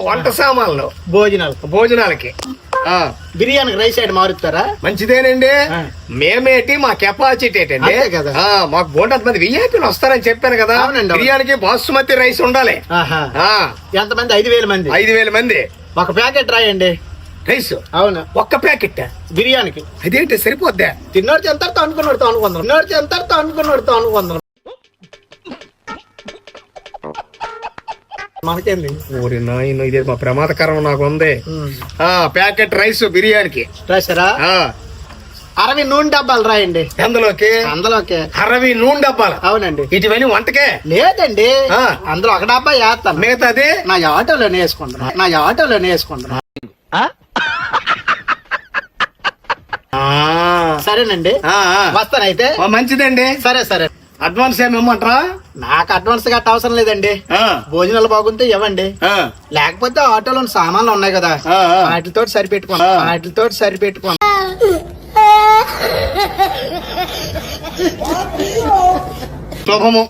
వంట సామాన్లు భోజనాలకి బిర్యానీకి రైస్ సైడ్ మారుతారా? మంచిదేనండి. మేమేటి మా కెపాసిటీ ఏంటండి కదా, మాకు బోండంత మంది విఐపీలు వస్తారని చెప్పాను కదా. బిర్యానీకి బాసుమతి రైస్ ఉండాలి. ఎంతమంది? 5,000 మంది. 5,000 మంది. ఒక ప్యాకెట్ రాయండి రైస్. అవును, ఒక్క ప్యాకెట్ బిర్యానీకి. అదేంటి సరిపోద్దా? తిన్నోడికి ఎంతతో అనుకున్నాడుతో అనుకుందాం, తిన్నోడికి ఎంతతో అనుకున్నాడుతో అనుకుందాం. మనకేంది? ఊరి నాయన, ఇదే మా ప్రమాదకరం నాకు ఉంది. ప్యాకెట్ రైస్ బిర్యానీకి రాశారా? 60 నూనె డబ్బాలు రాయండి. అందులోకి 60 నూనె డబ్బాలు. అవునండి. ఇటువన్నీ వంటకే లేదండి, అందులో ఒక డబ్బా వేస్తాను, మిగతాది నా ఆటోలోనే వేసుకుంటున్నా. సరేనండి, వస్తానైతే. మంచిదండి. సరే. అడ్వాన్స్ ఏమిమ్మంటారా? నాకు అడ్వాన్స్ గట్ట అవసరం లేదండి. భోజనాలు బాగుంటే ఇవ్వండి, లేకపోతే ఆటోలో సామాన్లు ఉన్నాయి కదా, వాటితో సరిపెట్టుకోండి. శుభము.